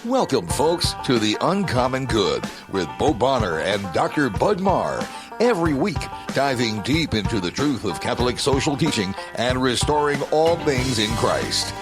Welcome, folks, to The Uncommon Good with Bo Bonner and Dr. Bud Marr. Every week, diving deep into the truth of Catholic social teaching and restoring all things in Christ.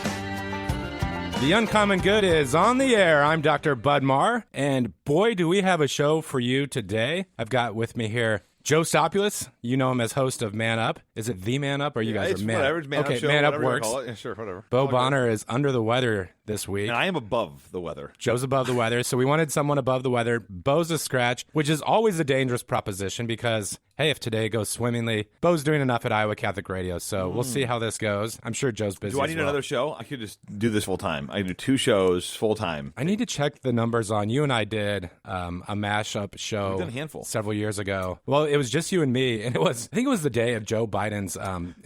The Uncommon Good is on the air. I'm Dr. Bud Marr, and boy, do we have a show for you today. I've got with me here Joe Stopulos. You know him as host of Man Up. Is it The Man Up, or you guys are Man Up? Man okay, Up show, Man Up works. Yeah, sure, whatever. Bo Bonner is under the weather this week. And I am above the weather. Joe's above the weather, so we wanted someone above the weather. Bo's a scratch, which is always a dangerous proposition because, hey, if today goes swimmingly, Bo's doing enough at Iowa Catholic Radio, so we'll see how this goes. I'm sure Joe's busy. Do I need another show? I could just do this full time. I do 2 shows full time. I need to check the numbers on you and I did a mashup show We've done a handful several years ago. Well, it was just you and me, and I think it was the day of Joe Biden's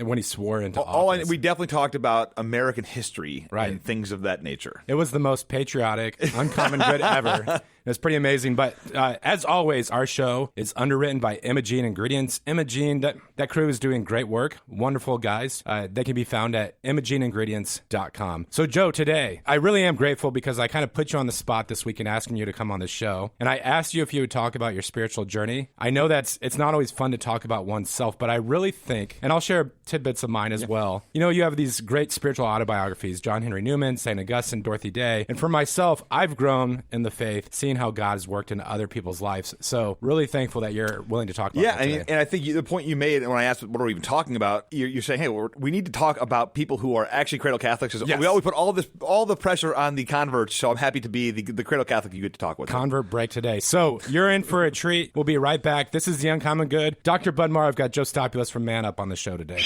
when he swore into office. We definitely talked about American history right. and things of that nature. It was the most patriotic, uncommon good ever. It's pretty amazing. But as always, our show is underwritten by Imogene Ingredients. Imogene, that crew is doing great work. Wonderful guys. They can be found at imogeneingredients.com. So, Joe, today, I really am grateful because I kind of put you on the spot this week in asking you to come on the show. And I asked you if you would talk about your spiritual journey. I know it's not always fun to talk about oneself, but I really think, and I'll share tidbits of mine as well. You know, you have these great spiritual autobiographies, John Henry Newman, St. Augustine, Dorothy Day. And for myself, I've grown in the faith, seeing how God has worked in other people's lives. So really thankful that you're willing to talk about that today. And I think the point you made, and when I asked what are we even talking about, you're saying, hey, we need to talk about people who are actually Cradle Catholics. Yes. We always put all the pressure on the converts, so I'm happy to be the Cradle Catholic you get to talk with. Convert break today. So you're in for a treat. We'll be right back. This is The Uncommon Good. Dr. Bud Marr, I've got Joe Stopulos from Man Up on the show today.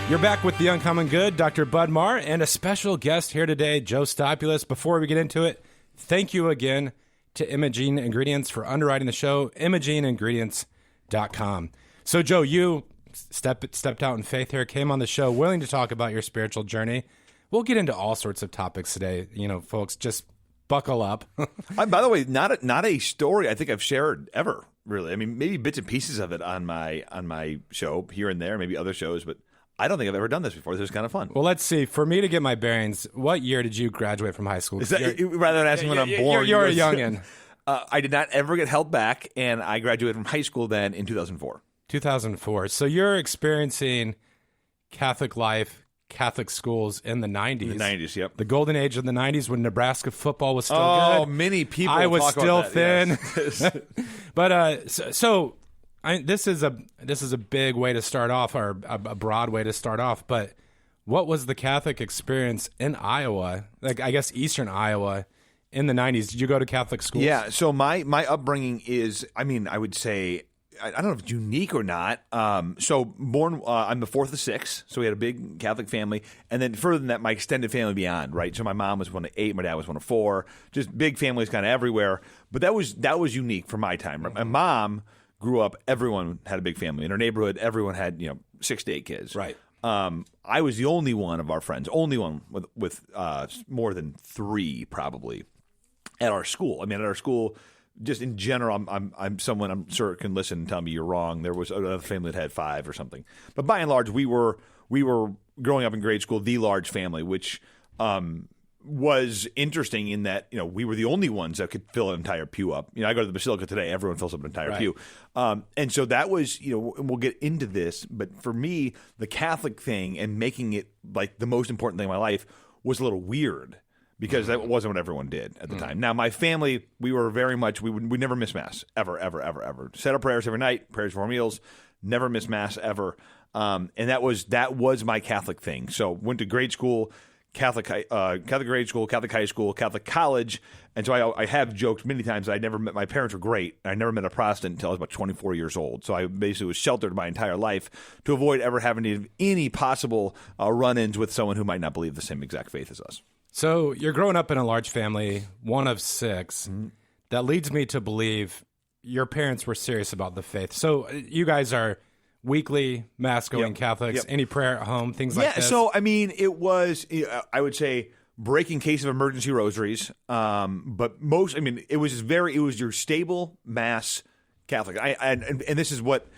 You're back with The Uncommon Good, Dr. Bud Marr, and a special guest here today, Joe Stopulos. Before we get into it, thank you again to Imogene Ingredients for underwriting the show, imogeneingredients.com. So, Joe, you stepped out in faith here, came on the show willing to talk about your spiritual journey. We'll get into all sorts of topics today. You know, folks, just buckle up. By the way, not a story I think I've shared ever, really. I mean, maybe bits and pieces of it on my show here and there, maybe other shows, but I don't think I've ever done this before. This is kind of fun. Well, let's see. For me to get my bearings, what year did you graduate from high school? Is that, rather than asking when I'm born. You're a youngin'. I did not ever get held back, and I graduated from high school then in 2004. 2004. So you're experiencing Catholic life, Catholic schools in the 90s. The 90s, yep. The golden age of the 90s when Nebraska football was still good. Oh, many people I was talk still about that, thin. yes. But this is a big way to start off, or a broad way to start off. But what was the Catholic experience in Iowa? Like, I guess Eastern Iowa in the 90s. Did you go to Catholic schools? Yeah. So my upbringing is, I mean, I would say, I don't know if it's unique or not. So born, I'm the 4th of 6, so we had a big Catholic family, and then further than that, my extended family beyond. Right. So my mom was one of 8, my dad was one of 4. Just big families, kind of everywhere. But that was unique for my time. Right? My mom grew up, everyone had a big family. In our neighborhood, everyone had, 6 to 8 kids. Right. I was the only one of our friends, only one with more than 3 probably at our school. I mean, at our school, just in general, I'm someone I'm sure can listen and tell me you're wrong. There was another family that had 5 or something. But by and large, we were growing up in grade school, the large family, which was interesting in that, we were the only ones that could fill an entire pew up. I go to the Basilica today, everyone fills up an entire pew. And so that was, and we'll get into this, but for me, the Catholic thing and making it like the most important thing in my life was a little weird because that wasn't what everyone did at the time. Now, my family, we were very much, we never miss Mass, ever, ever, ever, ever. Said our prayers every night, prayers before meals, never miss Mass ever. And that was my Catholic thing. So went to grade school, Catholic grade school, Catholic high school, Catholic college, and so I have joked many times that I never met, my parents were great, I never met a Protestant until I was about 24 years old, so I basically was sheltered my entire life to avoid ever having any possible run-ins with someone who might not believe the same exact faith as us. So you're growing up in a large family, one of 6. Mm-hmm. That leads me to believe your parents were serious about the faith. So you guys are weekly mass-going Catholics, any prayer at home, things like this? Yeah, so, I mean, it was, I would say, breaking case of emergency rosaries, but most, I mean, it was your stable mass Catholic. And this is what,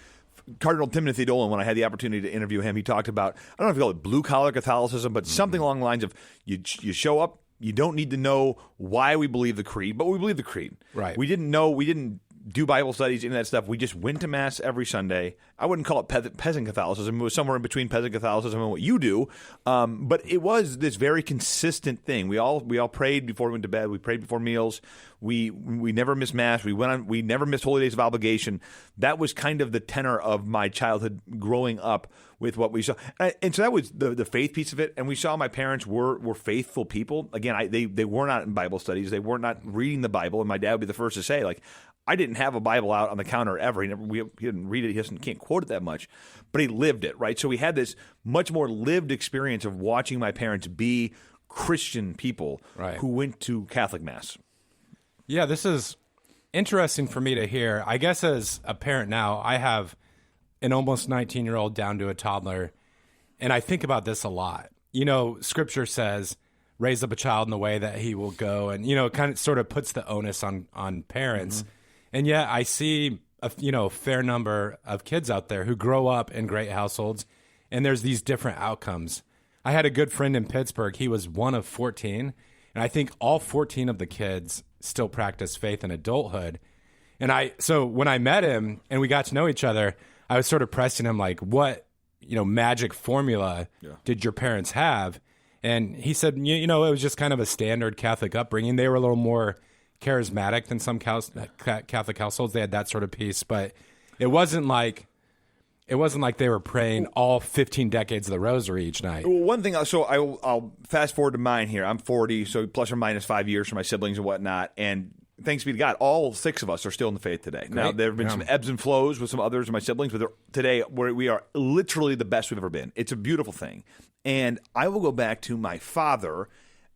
Cardinal Timothy Dolan, when I had the opportunity to interview him, he talked about, I don't know if you call it blue-collar Catholicism, but something along the lines of you show up, you don't need to know why we believe the creed, but we believe the creed. Right. We didn't do Bible studies, any of that stuff. We just went to Mass every Sunday. I wouldn't call it peasant Catholicism. It was somewhere in between peasant Catholicism and what you do. But it was this very consistent thing. We all prayed before we went to bed. We prayed before meals. We never missed Mass. We never missed holy days of obligation. That was kind of the tenor of my childhood growing up with what we saw. And so that was the faith piece of it. And we saw my parents were faithful people. Again, they were not in Bible studies. They were not reading the Bible. And my dad would be the first to say, like, I didn't have a Bible out on the counter ever. He didn't read it. He can't quote it that much, but he lived it, right? So we had this much more lived experience of watching my parents be Christian people who went to Catholic Mass. Yeah, this is interesting for me to hear. I guess as a parent now, I have an almost 19-year-old down to a toddler, and I think about this a lot. You know, Scripture says, raise up a child in the way that he will go, and, you know, it kind of sort of puts the onus on parents. Mm-hmm. And yet I see a fair number of kids out there who grow up in great households, and there's these different outcomes. I had a good friend in Pittsburgh. He was one of 14, and I think all 14 of the kids still practice faith in adulthood. And so when I met him and we got to know each other, I was sort of pressing him like, what, magic formula did your parents have? And he said, it was just kind of a standard Catholic upbringing. They were a little more charismatic than some Catholic households. They had that sort of piece, but it wasn't like they were praying all 15 decades of the Rosary each night. One thing, so I'll fast forward to mine here. I'm 40, so plus or minus 5 years for my siblings and whatnot, and thanks be to God, all 6 of us are still in the faith today. Great. Now, there have been some ebbs and flows with some others of my siblings, but today we are literally the best we've ever been. It's a beautiful thing. And I will go back to my father,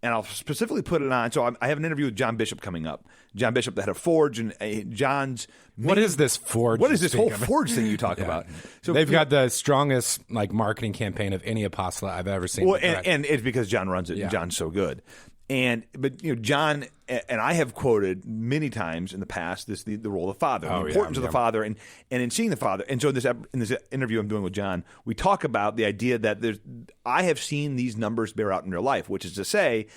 and I'll specifically put it on. So I have an interview with John Bishop coming up. John Bishop, the head of Forge, and John's. What is this Forge? What is this whole Forge thing you talk about? So they've got the strongest marketing campaign of any apostolate I've ever seen. Well, and it's because John runs it, and John's so good. But John and I have quoted many times in the past the role of the father, the importance of the father, and in seeing the father. And so in this interview I'm doing with John, we talk about the idea that I have seen these numbers bear out in real life, which is to say,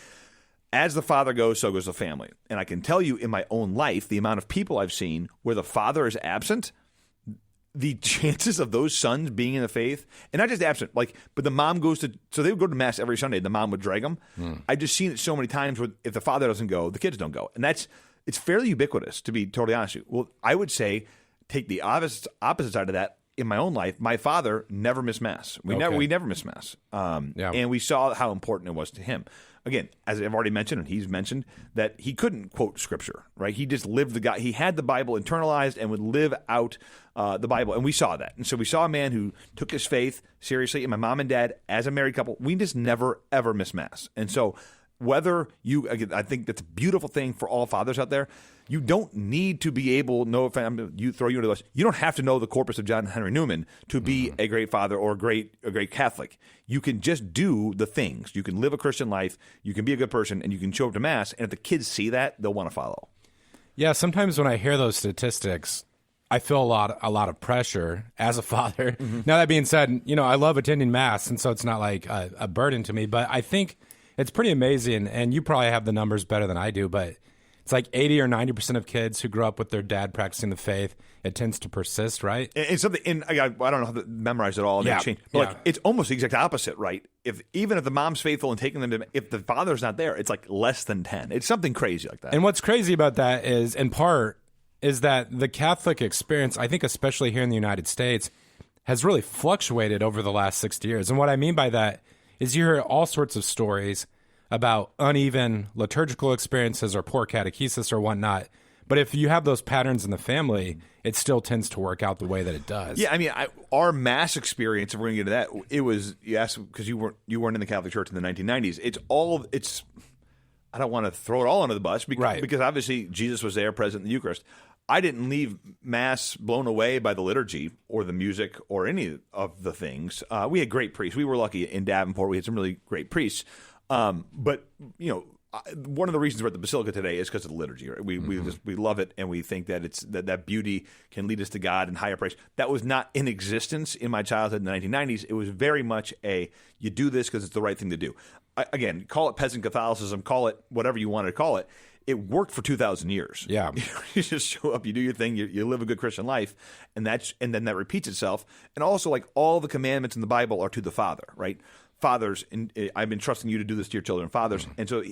as the father goes, so goes the family. And I can tell you in my own life, the amount of people I've seen where the father is absent, the chances of those sons being in the faith, and not just absent, but the mom so they would go to Mass every Sunday, the mom would drag them. I've just seen it so many times where if the father doesn't go, the kids don't go. And it's fairly ubiquitous, to be totally honest with you. Well, I would say, take the opposite side of that. In my own life, my father never missed Mass. We never missed Mass. And we saw how important it was to him. Again, as I've already mentioned, and he's mentioned, that he couldn't quote Scripture, right? He just lived he had the Bible internalized and would live out the Bible. And we saw that. And so we saw a man who took his faith seriously. And my mom and dad, as a married couple, we just never, ever missed Mass. And so I think that's a beautiful thing for all fathers out there. You don't need to be able, throw you into the bus. You don't have to know the corpus of John Henry Newman to be a great father or a great Catholic. You can just do the things. You can live a Christian life. You can be a good person, and you can show up to Mass. And if the kids see that, they'll want to follow. Yeah. Sometimes when I hear those statistics, I feel a lot of pressure as a father. Mm-hmm. Now that being said, I love attending Mass, and so it's not like a burden to me. But I think it's pretty amazing, and you probably have the numbers better than I do, but it's like 80 or 90% of kids who grow up with their dad practicing the faith, it tends to persist, right? And something, I don't know how to memorize it all. Change, but it's almost the exact opposite, right? Even if the mom's faithful and taking them to, if the father's not there, it's like less than 10. It's something crazy like that. And what's crazy about that is, in part, is that the Catholic experience, I think especially here in the United States, has really fluctuated over the last 60 years. And what I mean by that is you hear all sorts of stories about uneven liturgical experiences or poor catechesis or whatnot. But if you have those patterns in the family, it still tends to work out the way that it does. Yeah, I mean, our Mass experience, if we're going to get to that, it was, you asked, because you weren't in the Catholic Church in the 1990s. I don't want to throw it all under the bus because obviously Jesus was there present in the Eucharist. I didn't leave Mass blown away by the liturgy or the music or any of the things. We had great priests. We were lucky in Davenport. We had some really great priests. But, one of the reasons we're at the Basilica today is because of the liturgy. Right? We love it, and we think that it's that beauty can lead us to God and higher praise. That was not in existence in my childhood in the 1990s. It was very much you do this because it's the right thing to do. Again, call it peasant Catholicism, call it whatever you want to call it. It worked for 2,000 years. Yeah, you just show up, you do your thing, you live a good Christian life, and then that repeats itself. And also, like all the commandments in the Bible are to the Father, right? Fathers, I've been trusting you to do this to your children, fathers. And so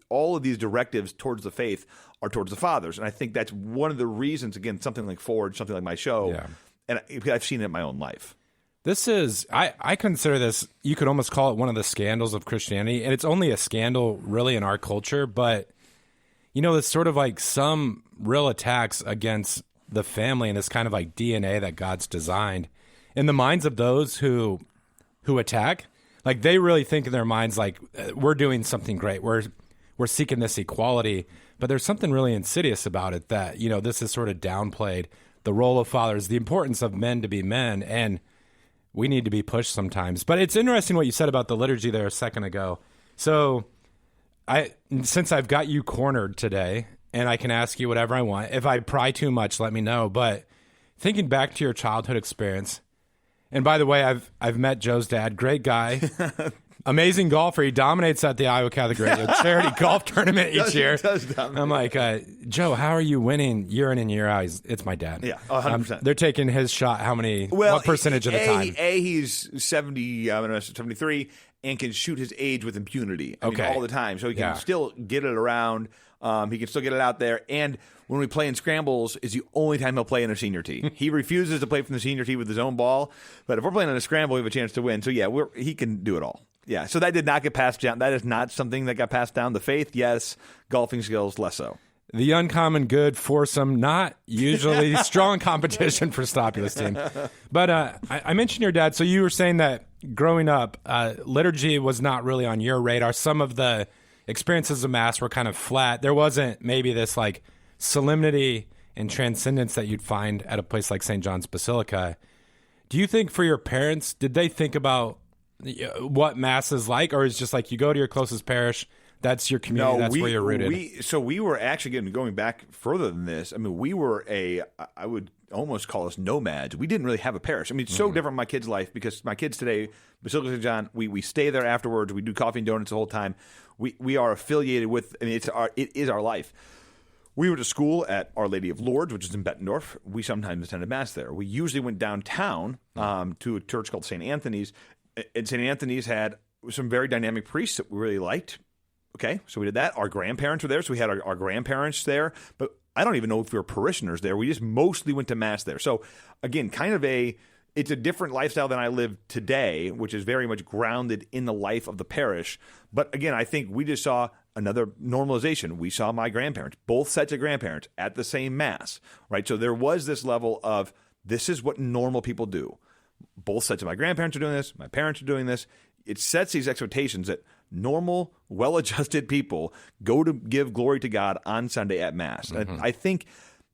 all of these directives towards the faith are towards the fathers. And I think that's one of the reasons, again, something like Forge, something like my show, and I've seen it in my own life. This is, I consider this, you could almost call it one of the scandals of Christianity. And it's only a scandal really in our culture, but, it's sort of like some real attacks against the family and this kind of like DNA that God's designed. In the minds of those who attack, like they really think in their minds, like we're doing something great. We're seeking this equality, but there's something really insidious about it that, this is sort of downplayed, the role of fathers, the importance of men to be men, and we need to be pushed sometimes. But it's interesting what you said about the liturgy there a second ago. So since I've got you cornered today and I can ask you whatever I want, if I pry too much, let me know. But thinking back to your childhood experience, and by the way, I've met Joe's dad. Great guy. Amazing golfer. He dominates at the Iowa Catholic Radio charity golf tournament each year. I'm like, Joe, how are you winning year in and year out? It's my dad. Yeah, 100%. They're taking his shot. What percentage of the time? He's 73 and can shoot his age with impunity. I mean, all the time. So he can still get it around. He can still get it out there. And when we play in scrambles, is the only time he'll play in a senior tee. He refuses to play from the senior tee with his own ball. But if we're playing on a scramble, we have a chance to win. So, he can do it all. Yeah, so that did not get passed down. That is not something that got passed down. The faith, yes. Golfing skills, less so. The uncommon good foursome, not usually strong competition for Stopulos team. But I mentioned your dad. So you were saying that growing up, liturgy was not really on your radar. Some of the experiences of Mass were kind of flat. There wasn't maybe this like solemnity and transcendence that you'd find at a place like St. John's Basilica. Do you think for your parents, did they think about what Mass is like, or is it just like you go to your closest parish, that's your community, that's where you're rooted? We were actually, going back further than this, I mean, we were I would almost call us nomads. We didn't really have a parish. I mean, it's so different in my kids' life because my kids today, Basilica St. John, we stay there afterwards. We do coffee and donuts the whole time. We are affiliated with, it is our life. We went to school at Our Lady of Lourdes, which is in Bettendorf. We sometimes attended Mass there. We usually went downtown to a church called St. Anthony's. And St. Anthony's had some very dynamic priests that we really liked. Okay, so we did that. Our grandparents were there, so we had our grandparents there. But I don't even know if we were parishioners there. We just mostly went to Mass there. So, again, it's a different lifestyle than I live today, which is very much grounded in the life of the parish. But, again, I think we just saw another normalization. We saw my grandparents, both sets of grandparents, at the same Mass, right? So there was this level of this is what normal people do. Both sets of my grandparents are doing this. My parents are doing this. It sets these expectations that normal, well-adjusted people go to give glory to God on Sunday at Mass. And I think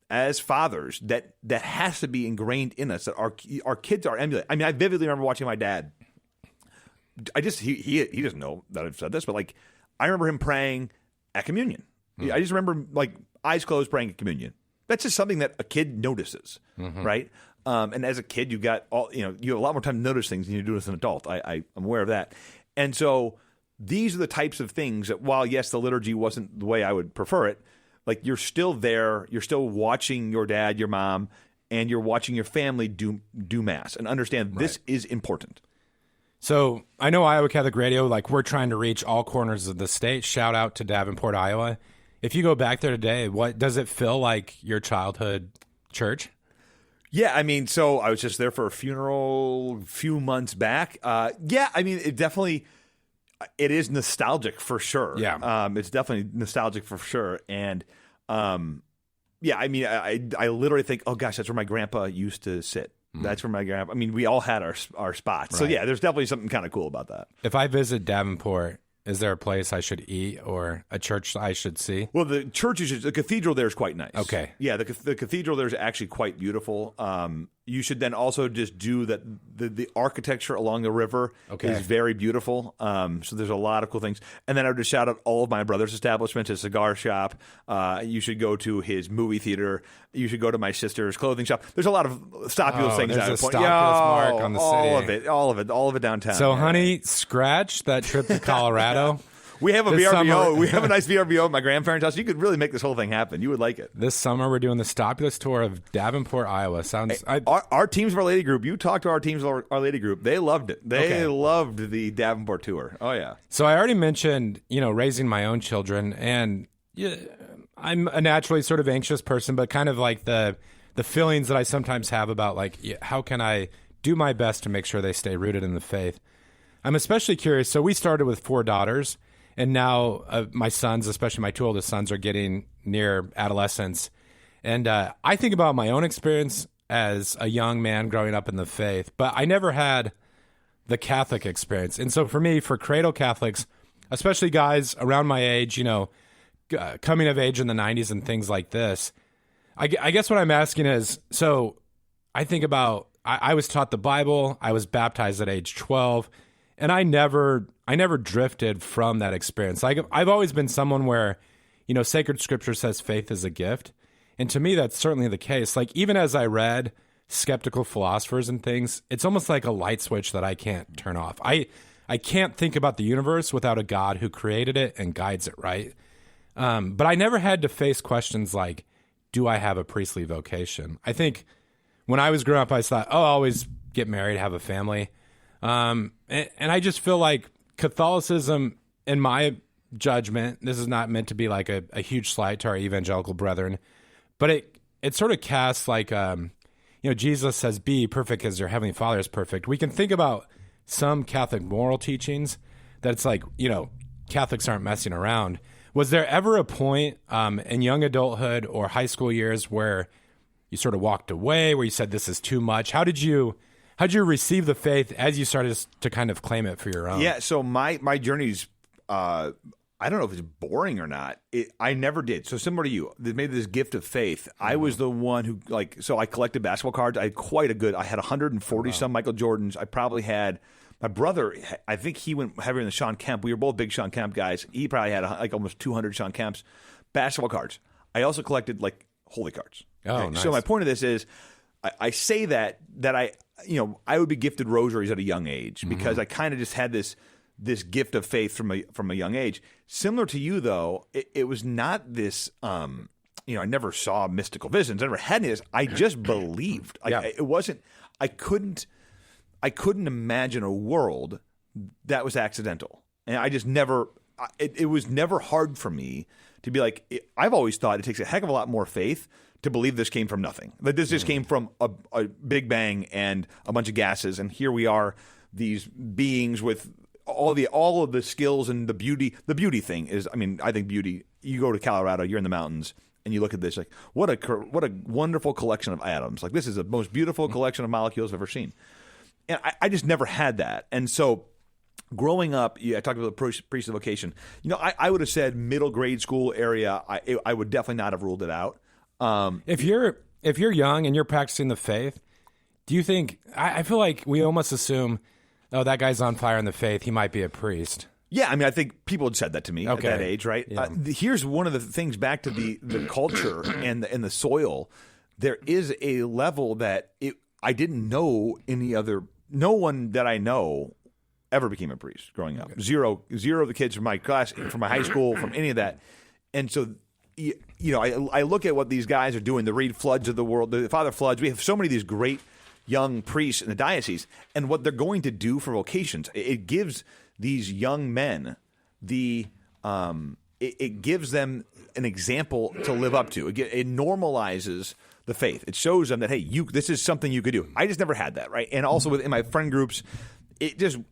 as fathers, that has to be ingrained in us, that our kids are emulating. I mean, I vividly remember watching my dad. He doesn't know that I've said this, but like I remember him praying at communion. I just remember like eyes closed praying at communion. That's just something that a kid notices, right? And as a kid, you have a lot more time to notice things than you do as an adult. I'm aware of that. And so these are the types of things that while, yes, the liturgy wasn't the way I would prefer it, like you're still there, you're still watching your dad, your mom, and you're watching your family do Mass and understand this is important. So I know Iowa Catholic Radio, like we're trying to reach all corners of the state. Shout out to Davenport, Iowa. If you go back there today, what does it feel like your childhood church? Yeah, I mean, so I was just there for a funeral a few months back. I mean, it is nostalgic for sure. Yeah. It's definitely nostalgic for sure. And, I mean, I literally think, oh gosh, that's where my grandpa used to sit. That's where my grandpa, I mean, we all had our spots. Right. So yeah, there's definitely something kind of cool about that. If I visit Davenport, is there a place I should eat or a church I should see? Well, the cathedral there is quite nice. Okay. Yeah, the cathedral there is actually quite beautiful. You should then also just do that. The architecture along the river is very beautiful. So there's a lot of cool things. And then I would just shout out all of my brother's establishments, his cigar shop. You should go to his movie theater. You should go to my sister's clothing shop. There's a lot of Stopulos things. There's a Stopulos mark on the city. All of it downtown. So, honey, scratch that trip to Colorado. We have a VRBO. We have a nice VRBO at my grandparents' house. You could really make this whole thing happen. You would like it. This summer, we're doing the Stopulos tour of Davenport, Iowa. Our Teams of Our Lady group, you talked to our Teams of Our Lady group. They loved it. They loved the Davenport tour. Oh, yeah. So I already mentioned, raising my own children. And I'm a naturally sort of anxious person, but kind of like the feelings that I sometimes have about, like, how can I do my best to make sure they stay rooted in the faith? I'm especially curious. So we started with 4 daughters. And now my sons, especially my 2 oldest sons, are getting near adolescence. And I think about my own experience as a young man growing up in the faith, but I never had the Catholic experience. And so for me, for Cradle Catholics, especially guys around my age, coming of age in the 90s and things like this, I guess what I'm asking is, so I think about, I was taught the Bible, I was baptized at age 12, and I never drifted from that experience. I've always been someone where, sacred scripture says faith is a gift. And to me, that's certainly the case. Like, even as I read skeptical philosophers and things, it's almost like a light switch that I can't turn off. I can't think about the universe without a God who created it and guides it, right? But I never had to face questions like, do I have a priestly vocation? I think when I was growing up, I thought, I'll always get married, have a family. And I just feel like Catholicism, in my judgment, this is not meant to be like a huge slight to our evangelical brethren, but it sort of casts like, Jesus says, be perfect as your heavenly Father is perfect. We can think about some Catholic moral teachings that it's like, Catholics aren't messing around. Was there ever a point in young adulthood or high school years where you sort of walked away, where you said, this is too much? How'd you receive the faith as you started to kind of claim it for your own? Yeah, so my journey's, I don't know if it's boring or not. I never did. So similar to you, maybe this gift of faith. I was the one who, so I collected basketball cards. I had I had 140 some Michael Jordans. I probably had, my brother, I think he went heavier than Sean Kemp. We were both big Sean Kemp guys. He probably had almost 200 Sean Kemps. Basketball cards. I also collected holy cards. Oh, okay? Nice. So my point of this is, I say that I would be gifted rosaries at a young age because I kind of just had this gift of faith from a young age. Similar to you, though, it was not this. I never saw mystical visions. I never had any of this. I just believed. It wasn't. I couldn't imagine a world that was accidental, and I just never. It was never hard for me to be like. I've always thought it takes a heck of a lot more faith to believe this came from nothing. That this just came from a big bang and a bunch of gases, and here we are, these beings with all of the skills and the beauty. The beauty thing is, I think beauty. You go to Colorado, you're in the mountains, and you look at this like, what a wonderful collection of atoms. Like, this is the most beautiful collection of molecules I've ever seen. And I just never had that, and so. Growing up, I talked about the priestly vocation. I would have said middle grade school area. I would definitely not have ruled it out. If you're young and you're practicing the faith, do you think? I feel like we almost assume, oh, that guy's on fire in the faith, he might be a priest. Yeah, I think people had said that to me at that age, right? Yeah. Here's one of the things back to the culture and the soil. There is a level that I didn't know any other. No one that I know ever became a priest growing up. Zero of the kids from my class, from my high school, from any of that. And so, I look at what these guys are doing, the Reed Floods of the world, the Father Floods. We have so many of these great young priests in the diocese, and what they're going to do for vocations. It gives these young men it gives them an example to live up to. It normalizes the faith. It shows them that, hey, this is something you could do. I just never had that, right? And also within my friend groups,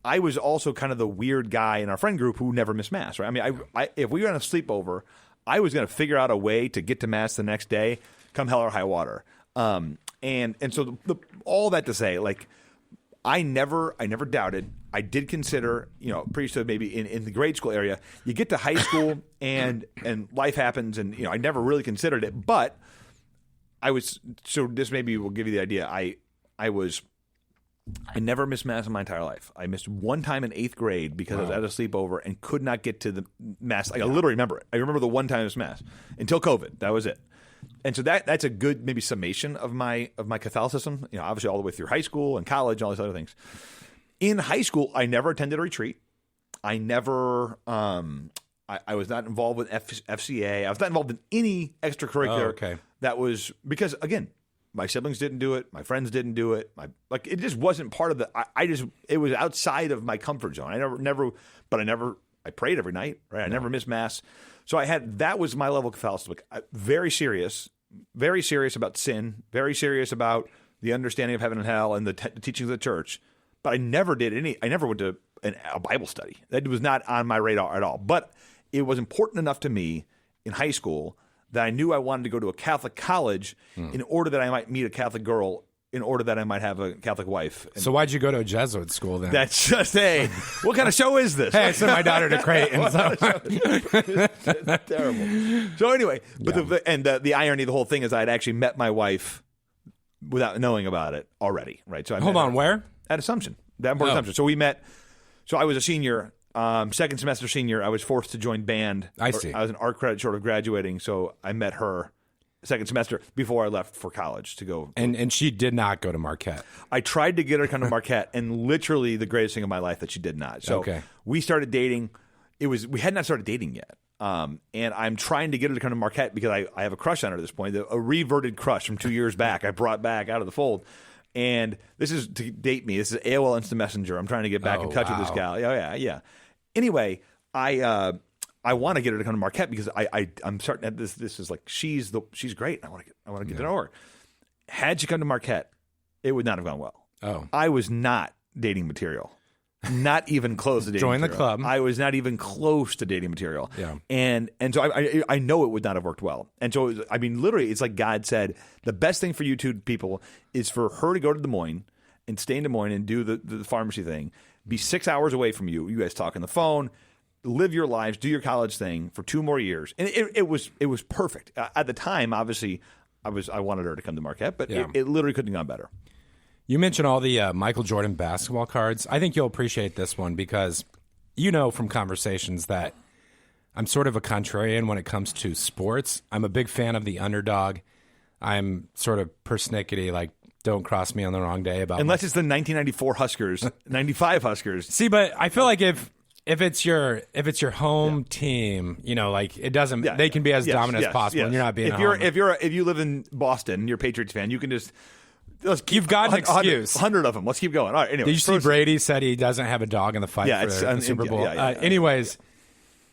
I was also kind of the weird guy in our friend group who never missed Mass, right? If we were on a sleepover, I was going to figure out a way to get to Mass the next day, come hell or high water. And so all that to say, I never doubted. I did consider, priesthood maybe in the grade school area. You get to high school and life happens, and I never really considered it. But this maybe will give you the idea. I never missed Mass in my entire life. I missed one time in 8th grade because I was at a sleepover and could not get to the Mass. I literally remember it. I remember the one time I missed Mass until COVID. That was it. And so that's a good maybe summation of my Catholicism. Obviously all the way through high school and college and all these other things. In high school, I never attended a retreat. I never. I was not involved with FCA. I was not involved in any extracurricular. Oh, okay. That was because again. My siblings didn't do it. My friends didn't do it. It just wasn't part of the. It was outside of my comfort zone. I prayed every night. Right. I never missed Mass. So that was my level of Catholicism. Very serious about sin. Very serious about the understanding of heaven and hell and the teachings of the church. But I never went to a Bible study. That was not on my radar at all. But it was important enough to me in high school that I knew I wanted to go to a Catholic college in order that I might meet a Catholic girl, in order that I might have a Catholic wife. So why'd you go to a Jesuit school then? That's just, what kind of show is this? Hey, I sent my daughter to Cradle. That's terrible. So anyway, but the irony of the whole thing is I had actually met my wife without knowing about it already, right? So Hold on, where? At Assumption. Assumption. So we met, so I was a senior. Second semester senior, I was forced to join band. I see. I was an art credit short of graduating, so I met her second semester before I left for college to go. And she did not go to Marquette. I tried to get her to come to Marquette, and literally the greatest thing of my life that she did not. So we started dating. We had not started dating yet. And I'm trying to get her to come to Marquette because I have a crush on her at this point, a reverted crush from 2 years back. I brought back out of the fold. And this is to date me. This is AOL Instant Messenger. I'm trying to get back in touch with this gal. Oh, yeah. Anyway, I want to get her to come to Marquette because I'm starting at this. This is like she's great. I want to get to know her. Had she come to Marquette, it would not have gone well. Oh, I was not dating material. Not even close to dating Join material. the club. I was not even close to dating material. Yeah. And so I know it would not have worked well. And so, literally, it's like God said, the best thing for you two people is for her to go to Des Moines and stay in Des Moines and do the pharmacy thing, be 6 hours away from you. You guys talk on the phone, live your lives, do your college thing for 2 more years. And it was perfect. At the time, obviously, I wanted her to come to Marquette, but it literally couldn't have gone better. You mentioned all the Michael Jordan basketball cards. I think you'll appreciate this one because you know from conversations that I'm sort of a contrarian when it comes to sports. I'm a big fan of the underdog. I'm sort of persnickety, like don't cross me on the wrong day about unless it's the 1994 Huskers, 95 Huskers. See, but I feel like if it's your home team, like it doesn't. They can be as dominant as possible, and you're not being. If you live in Boston, and you're a Patriots fan, you can just. You've got an excuse. 100 of them. Let's keep going. All right. Anyway, did you see Brady said he doesn't have a dog in the fight for the Super Bowl? Anyways,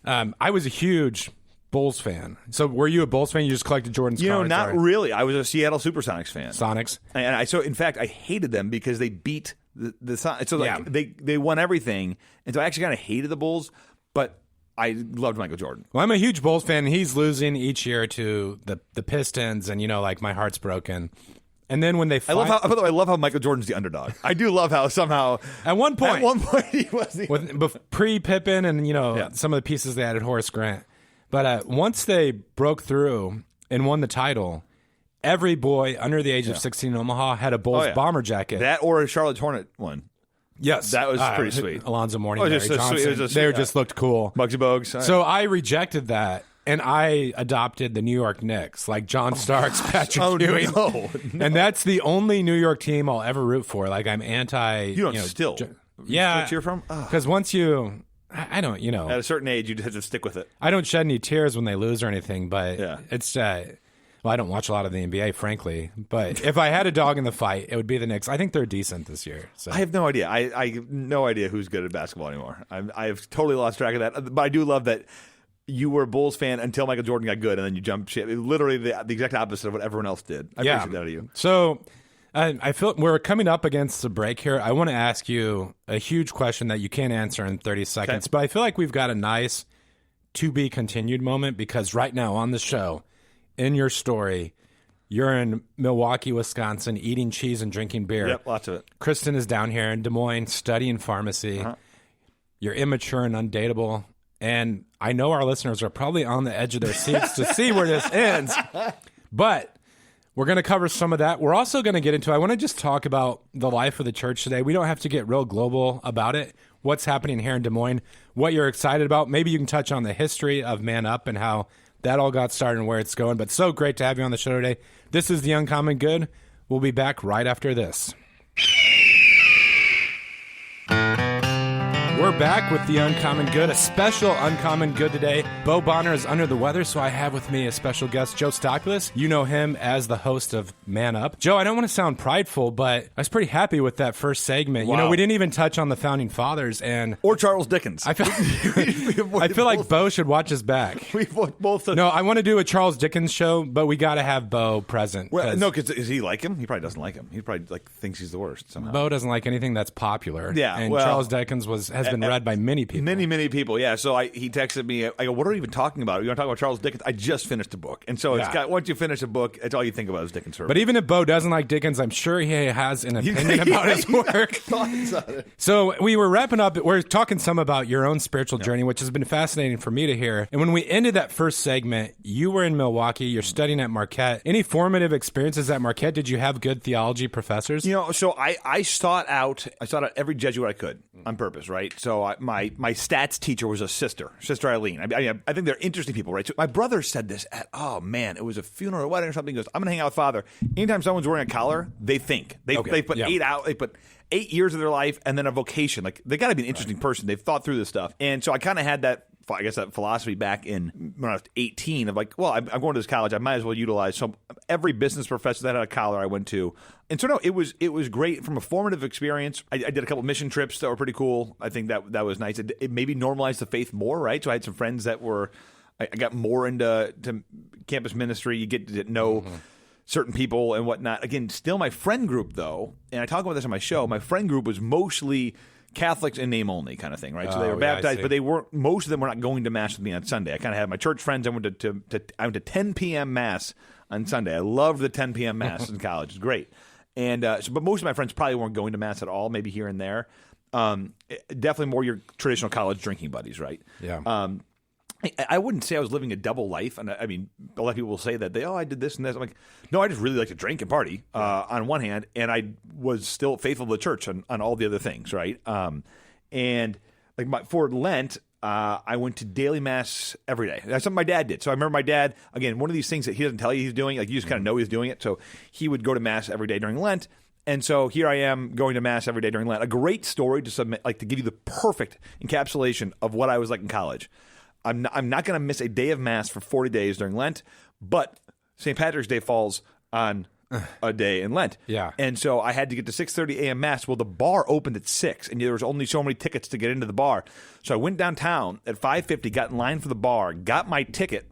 I was a huge Bulls fan. So were you a Bulls fan? You just collected Jordan's cards? Not really. I was a Seattle SuperSonics fan. Sonics. And in fact, I hated them because they beat the Sonics. So they won everything. And so I actually kind of hated the Bulls, but I loved Michael Jordan. Well, I'm a huge Bulls fan. He's losing each year to the Pistons, and my heart's broken. And then when they I love how Michael Jordan's the underdog. I do love how somehow at one point he was the pre-Pippen and some of the pieces they added Horace Grant. But once they broke through and won the title, every boy under the age of 16 in Omaha had a Bulls bomber jacket. That or a Charlotte Hornet one. Yes. That was pretty sweet. Alonzo Mourning, Barry Johnson. They just looked cool. Muggsy Bogues. So I rejected that. And I adopted the New York Knicks, like John Starks, Patrick Ewing. No. And that's the only New York team I'll ever root for. Like, I'm anti... You don't still? Yeah. Cheer from? Because once you... I don't, At a certain age, you just have to stick with it. I don't shed any tears when they lose or anything, but it's... well, I don't watch a lot of the NBA, frankly. But if I had a dog in the fight, it would be the Knicks. I think they're decent this year. So. I have no idea. I have no idea who's good at basketball anymore. I've totally lost track of that. But I do love that... You were a Bulls fan until Michael Jordan got good, and then you jumped ship. Literally the exact opposite of what everyone else did. I appreciate that of you. So I feel we're coming up against the break here. I want to ask you a huge question that you can't answer in 30 seconds, but I feel like we've got a nice to-be-continued moment because right now on the show, in your story, you're in Milwaukee, Wisconsin, eating cheese and drinking beer. Yep, lots of it. Kristen is down here in Des Moines studying pharmacy. Uh-huh. You're immature and undateable. And I know our listeners are probably on the edge of their seats to see where this ends. But We're going to cover some of that. We're also going to get into, I want to just talk about the life of the church today. We don't have to get real global about it. What's happening here in Des Moines, what you're excited about. Maybe you can touch on the history of Man Up and how that all got started and where it's going. But so great to have you on the show today. This is The Uncommon Good. We'll be back right after this. We're back with The Uncommon Good, a special Uncommon Good today. Bo Bonner is under the weather, so I have with me a special guest, Joe Stopulos. You know him as the host of Man Up. Joe, I don't want to sound prideful, but I was pretty happy with that first segment. Wow. You know, we didn't even touch on the Founding Fathers. Or Charles Dickens. I feel like Bo should watch us back. We both. No, I want to do a Charles Dickens show, but we got to have Bo present. Well, no, because is he like him? He probably doesn't like him. He probably thinks he's the worst somehow. Bo doesn't like anything that's popular. Yeah, and Charles Dickens has been read by many people. Many people, yeah. So he texted me. I go, what are we even talking about? You want to talk about Charles Dickens? I just finished a book. And so once you finish a book, it's all you think about is Dickens. But even if Bo doesn't like Dickens, I'm sure he has an opinion about his work. So we were wrapping up. We're talking some about your own spiritual journey, which has been fascinating for me to hear. And when we ended that first segment, you were in Milwaukee. You're studying at Marquette. Any formative experiences at Marquette? Did you have good theology professors? You know, so I sought out every Jesuit I could on purpose, right? So my stats teacher was a Sister Eileen. I think they're interesting people, right? So my brother said this it was a funeral or wedding or something. He goes, I'm going to hang out with Father. Anytime someone's wearing a collar, they think. They put 8 years of their life and then a vocation. Like, they got to be an interesting person. They've thought through this stuff. And so I kind of had that philosophy back when I was 18 of like, well, I'm going to this college. I might as well utilize every business professor that had a collar I went to. And so, no, it was great from a formative experience. I did a couple of mission trips that were pretty cool. I think that was nice. It maybe normalized the faith more, right? So I had some friends that I got more into campus ministry. You get to know certain people and whatnot. Again, still my friend group, though, and I talk about this on my show, my friend group was mostly Catholics in name only kind of thing, right? So they were baptized, but most of them were not going to Mass with me on Sunday. I kind of had my church friends. I went to 10 p.m. Mass on Sunday. I loved the 10 p.m. Mass in college. It's great. And but most of my friends probably weren't going to Mass at all, maybe here and there. Definitely more your traditional college drinking buddies, right? Yeah. I wouldn't say I was living a double life. And I mean, a lot of people will say that I did this and this. I'm like, no, I just really like to drink and party on one hand. And I was still faithful to the church on all the other things, right? And like for Lent, I went to daily Mass every day. That's something my dad did. So I remember my dad, again, one of these things that he doesn't tell you he's doing, like you just kind of know he's doing it. So he would go to Mass every day during Lent. And so here I am going to Mass every day during Lent. A great story to submit, like to give you the perfect encapsulation of what I was like in college. I'm not going to miss a day of Mass for 40 days during Lent, but St. Patrick's Day falls on a day in Lent. Yeah. And so I had to get to 6:30 a.m. Mass. Well, the bar opened at 6, and there was only so many tickets to get into the bar. So I went downtown at 5:50, got in line for the bar, got my ticket,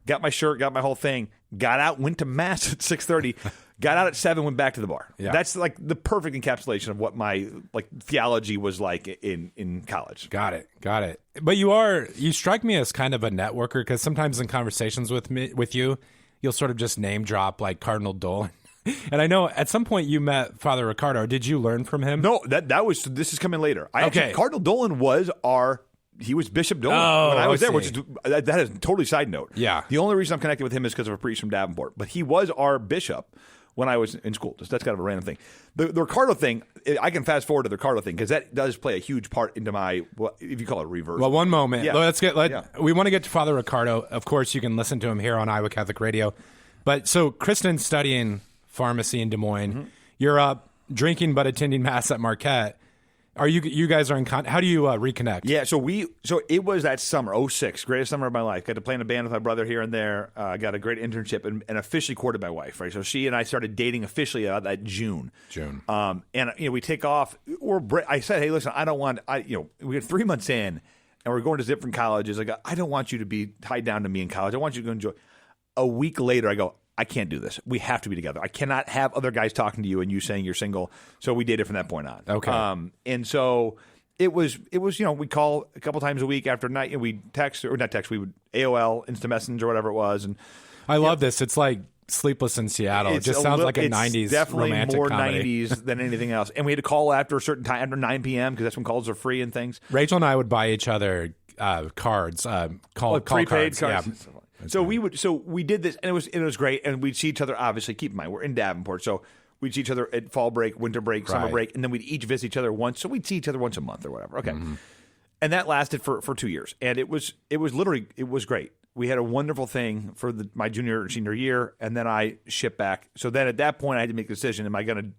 got my shirt, got my whole thing, got out, went to Mass at 6:30, got out at 7, went back to the bar. Yeah. That's like the perfect encapsulation of what my theology was like in college. Got it. But you strike me as kind of a networker, because sometimes in conversations with you, you'll sort of just name drop like Cardinal Dolan. And I know at some point you met Father Ricardo. Did you learn from him? No, this is coming later. Actually, Cardinal Dolan was he was Bishop Dolan when I was there, which is that is totally side note. Yeah. The only reason I'm connected with him is because of a priest from Davenport, but he was our bishop when I was in school. That's kind of a random thing. The Ricardo thing, I can fast forward to the Ricardo thing because that does play a huge part into my, if you call it reverse. Well, one moment. Yeah. We want to get to Father Ricardo. Of course, you can listen to him here on Iowa Catholic Radio. But so Kristen's studying pharmacy in Des Moines. Mm-hmm. You're up drinking but attending Mass at Marquette. Are you guys are in contact? How do you reconnect? Yeah, so it was that summer, 2006, greatest summer of my life. Got to play in a band with my brother here and there. Got a great internship and officially courted my wife. Right, so she and I started dating officially that June. And we take off. I said, hey, listen, I don't want. We get 3 months in, and we're going to different colleges. I don't want you to be tied down to me in college. I want you to go enjoy. A week later, I go, I can't do this. We have to be together. I cannot have other guys talking to you and you saying you're single. So we dated from that point on. Okay. And so it was we call a couple times a week after night, and we text, or not text, we would AOL, Instant Messenger, or whatever it was. And I love this. It's like Sleepless in Seattle. It just sounds like a 90s definitely romantic more comedy. 90s than anything else. And we had to call after a certain time, after 9 p.m., because that's when calls are free and things. Rachel and I would buy each other cards, call prepaid cards. Yeah. So we did this, and it was great, and we'd see each other. Obviously, keep in mind we're in Davenport, so we'd see each other at fall break, winter break, summer break, and then we'd each visit each other once. So we'd see each other once a month or whatever. Okay, and that lasted for 2 years, and it was great. We had a wonderful thing for my junior and senior year, and then I shipped back. So then at that point, I had to make a decision: am I going to?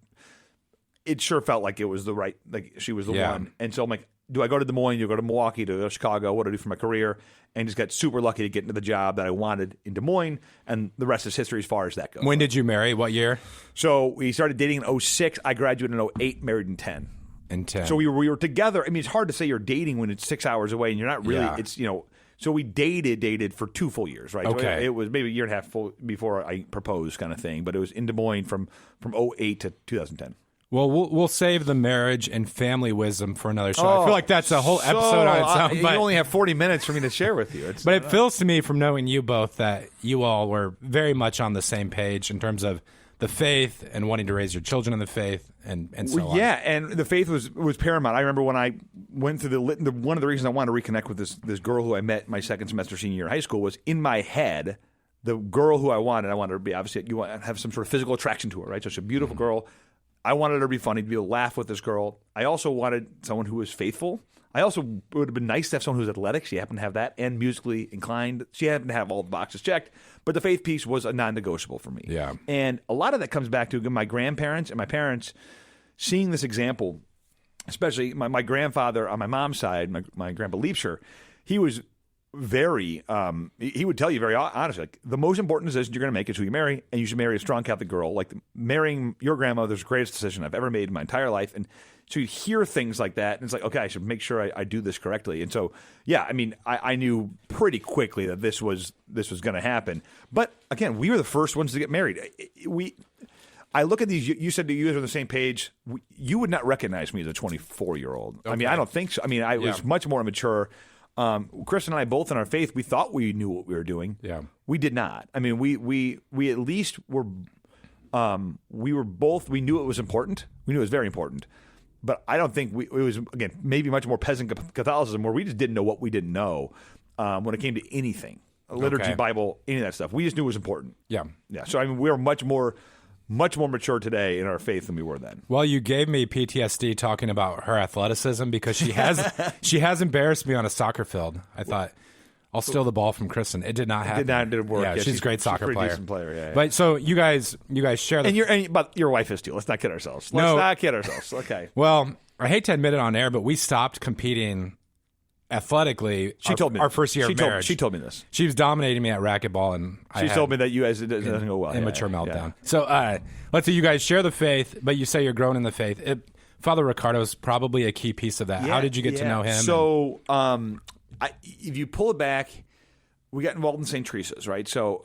It sure felt like it was the right, like she was the one, and so I'm like, do I go to Des Moines? Do I go to Milwaukee? Do I go to Chicago? What do I do for my career? And just got super lucky to get into the job that I wanted in Des Moines, and the rest is history as far as that goes. When did you marry? What year? So we started dating in 2006. I graduated in 2008, married in 2010. In 2010. So we were together. I mean, it's hard to say you're dating when it's 6 hours away, and you're not really. It's So we dated for 2 full years, right? Okay. So it was maybe a year and a half before I proposed, kind of thing. But it was in Des Moines from 2008 to 2010. Well, we'll save the marriage and family wisdom for another show. I feel like that's a whole episode on its own. You only have 40 minutes for me to share with you. But it feels to me, from knowing you both, that you all were very much on the same page in terms of the faith and wanting to raise your children in the faith and so on. Yeah, and the faith was paramount. I remember when I went through one of the reasons I wanted to reconnect with this girl who I met my second semester senior year of high school was in my head. The girl who I wanted her to be, obviously, you want to have some sort of physical attraction to her, right? So she's a beautiful girl. I wanted her to be funny, to be able to laugh with this girl. I also wanted someone who was faithful. I also would have been nice to have someone who's athletic. She happened to have that, and musically inclined. She happened to have all the boxes checked. But the faith piece was a non-negotiable for me. Yeah. And a lot of that comes back to my grandparents and my parents seeing this example, especially my grandfather on my mom's side, my grandpa Leipsher. He was very he would tell you very honestly, like, the most important decision you're going to make is who you marry, and you should marry a strong Catholic girl. Like, marrying your grandmother's the greatest decision I've ever made in my entire life. And so you hear things like that, and it's like, okay, I should make sure I do this correctly. And so, yeah, I mean, I knew pretty quickly that this was going to happen. But again, we were the first ones to get married. I look at these. You said that you guys are on the same page. You would not recognize me as a 24-year-old. Okay. I mean, I don't think so. I mean, I was much more immature. Chris and I both in our faith, we thought we knew what we were doing. Yeah, we did not. I mean, we at least were. We were both. We knew it was important. We knew it was very important. But I don't think it was, again, maybe much more peasant Catholicism, where we just didn't know what we didn't know when it came to anything, liturgy, Bible, any of that stuff. We just knew it was important. Yeah. So I mean, we were much more mature today in our faith than we were then. Well, you gave me PTSD talking about her athleticism, because she has embarrassed me on a soccer field. I thought, I'll steal the ball from Kristen. It did not happen. It didn't work. Yeah, she's a great soccer player. Decent player. Yeah. But so you guys share the but your wife is too. Let's not kid ourselves. Okay. Well, I hate to admit it on air, but we stopped competing athletically. She told me our first year of marriage. She told me this. She was dominating me at racquetball, and she told me that you guys, it doesn't go well. Immature meltdown. Yeah. So let's say you guys share the faith, but you say you're growing in the faith. Father Ricardo is probably a key piece of that. How did you get to know him? So if you pull it back, we got involved in St. Teresa's, right? So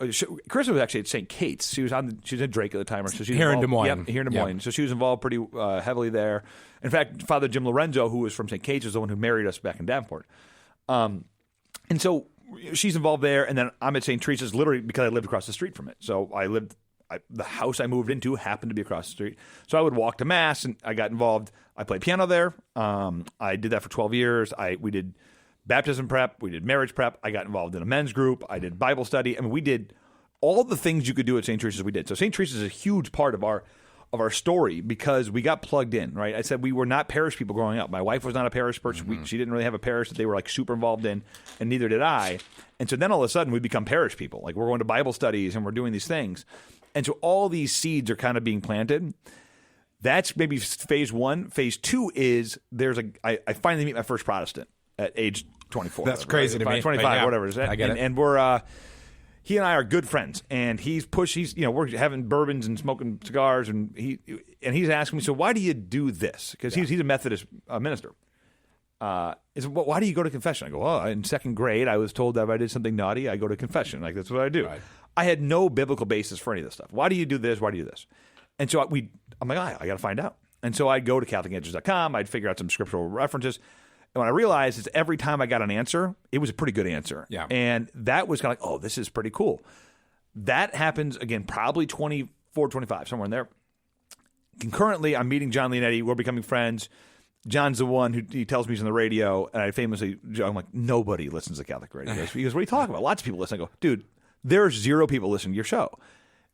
Chris was actually at St. Kate's. She was in Drake at the time. So she was here in Des Moines. Yep, here in Des Moines. So she was involved pretty heavily there. In fact, Father Jim Lorenzo, who was from St. Kate's, was the one who married us back in Davenport. And so she's involved there, and then I'm at St. Teresa's literally because I lived across the street from it. So the house I moved into happened to be across the street. So I would walk to Mass, and I got involved. I played piano there. I did that for 12 years. We did baptism prep. We did marriage prep. I got involved in a men's group. I did Bible study. I mean, we did all the things you could do at St. Teresa's. We did. So St. Teresa's is a huge part of our story because we got plugged in, right? I said we were not parish people growing up. My wife was not a parish person. Mm-hmm. She didn't really have a parish that they were like super involved in, and neither did I. And so then all of a sudden we become parish people. Like, we're going to Bible studies and we're doing these things. And so all these seeds are kind of being planted. That's maybe phase one. Phase two is I finally meet my first Protestant at age 24. That's crazy to me. 25, whatever it is. I get it. And we're he and I are good friends, and we're having bourbons and smoking cigars, and he's asking me, so why do you do this? Because he's a Methodist minister. Why do you go to confession? I go, well, in second grade, I was told that if I did something naughty, I go to confession. Like, that's what I do. Right. I had no biblical basis for any of this stuff. Why do you do this? Why do you do this? And so I'm like, I got to find out. And so I'd go to CatholicAnswers.com. I'd figure out some scriptural references. And what I realized is every time I got an answer, it was a pretty good answer. Yeah. And that was kind of like, oh, this is pretty cool. That happens, again, probably 24, 25, somewhere in there. Concurrently, I'm meeting John Leonetti. We're becoming friends. John's the one who he tells me he's on the radio. And I'm like, nobody listens to Catholic radio. He goes, what are you talking about? Lots of people listen. I go, dude, there's 0 people listening to your show.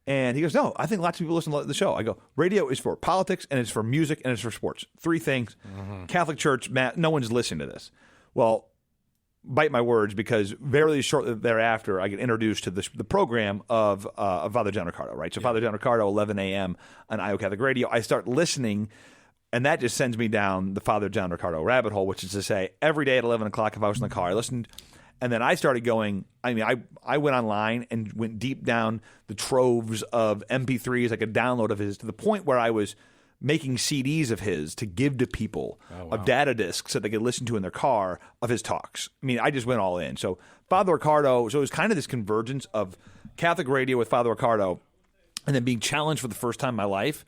And he goes, no, I think lots of people listen to the show. I go, radio is for politics, and it's for music, and it's for sports. 3 things. Catholic Church, no one's listening to this. Well, bite my words, because very shortly thereafter, I get introduced to the program of Father John Ricardo, right? So Father John Ricardo, 11 a.m. on Iowa Catholic Radio. I start listening, and that just sends me down the Father John Ricardo rabbit hole, which is to say, every day at 11 o'clock, if I was in the car, I listened. And then I started going, I went online and went deep down the troves of MP3s I could download of his, to the point where I was making CDs of his to give to people, of data discs that they could listen to in their car of his talks. I just went all in. So Father Ricardo, so it was kind of this convergence of Catholic radio with Father Ricardo, and then being challenged for the first time in my life.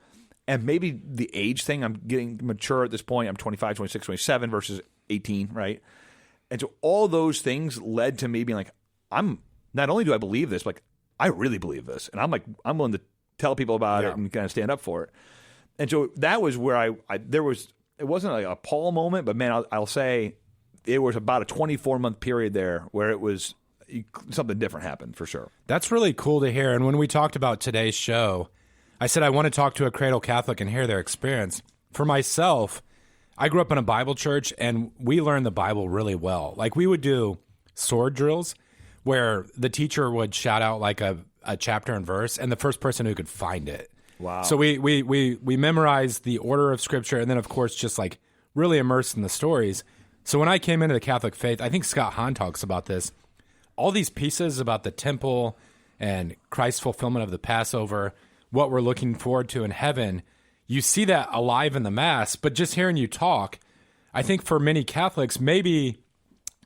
And maybe the age thing, I'm getting mature at this point. I'm 25, 26, 27 versus 18, right? And so all those things led to me being like, not only do I believe this, but like, I really believe this. And I'm willing to tell people about it and kind of stand up for it. And so that was where it wasn't like a Paul moment, but man, I'll say it was about a 24-month period there where it was something different happened for sure. That's really cool to hear. And when we talked about today's show, I said I want to talk to a Cradle Catholic and hear their experience. For myself, I grew up in a Bible church, and we learned the Bible really well. Like, we would do sword drills where the teacher would shout out like a chapter and verse, and the first person who could find it. Wow. So we memorized the order of Scripture, and then, of course, just like really immersed in the stories. So when I came into the Catholic faith, I think Scott Hahn talks about this, all these pieces about the temple and Christ's fulfillment of the Passover, what we're looking forward to in heaven, you see that alive in the Mass, but just hearing you talk, I think for many Catholics, maybe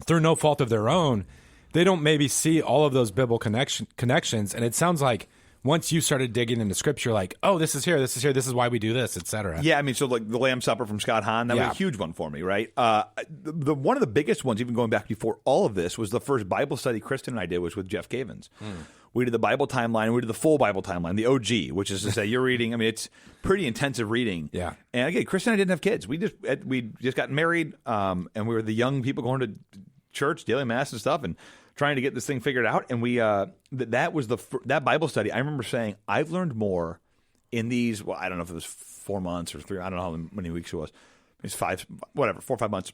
through no fault of their own, they don't maybe see all of those biblical connections. And it sounds like once you started digging into Scripture, like, oh, this is here, this is why we do this, etc. Yeah, so like the Lamb's Supper from Scott Hahn, that was a huge one for me, right? One of the biggest ones, even going back before all of this, was the first Bible study Kristen and I did was with Jeff Cavins. We did the Bible timeline, and we did the full Bible timeline, the OG, which is to say you're reading, it's pretty intensive reading. Yeah. And again, Kristen and I didn't have kids. We just got married, and we were the young people going to church, daily Mass and stuff, and trying to get this thing figured out. And we that was that Bible study. I remember saying, I've learned more in these, well, I don't know if it was 4 months or 3, I don't know how many weeks it was. It's 5, whatever, 4 or 5 months.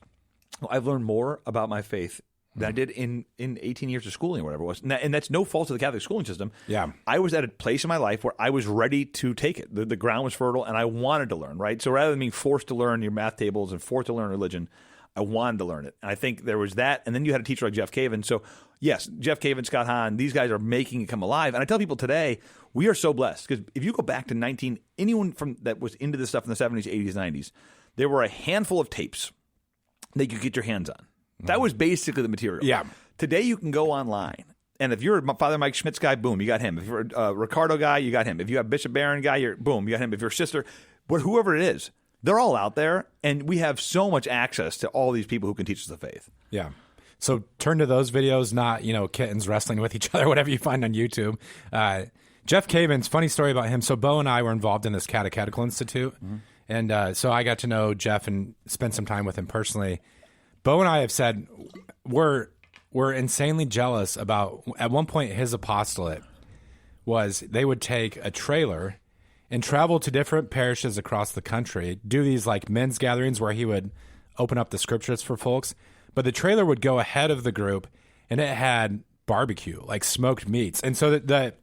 Well, I've learned more about my faith than I did in 18 years of schooling or whatever it was. And that's no fault to the Catholic schooling system. Yeah. I was at a place in my life where I was ready to take it. The ground was fertile, and I wanted to learn, right? So rather than being forced to learn your math tables and forced to learn religion, I wanted to learn it. And I think there was that. And then you had a teacher like Jeff Cavins. So, yes, Jeff Cavins, Scott Hahn, these guys are making it come alive. And I tell people today, we are so blessed. Because if you go back to anyone that was into this stuff in the 70s, 80s, 90s, there were a handful of tapes that you could get your hands on. That was basically the material. Yeah. Today you can go online. And if you're a Father Mike Schmitz guy, boom, you got him. If you're a Ricardo guy, you got him. If you have Bishop Barron guy, boom, you got him. If you're a sister, whoever it is, they're all out there, and we have so much access to all these people who can teach us the faith. Yeah. So turn to those videos, not, kittens wrestling with each other, whatever you find on YouTube. Jeff Cavins, funny story about him. So Bo and I were involved in this Catechetical Institute, and so I got to know Jeff and spend some time with him personally. Bo and I have said we're insanely jealous about, at one point, his apostolate was they would take a trailer and travel to different parishes across the country, do these like men's gatherings where he would open up the scriptures for folks. But the trailer would go ahead of the group, and it had barbecue, like smoked meats. And so the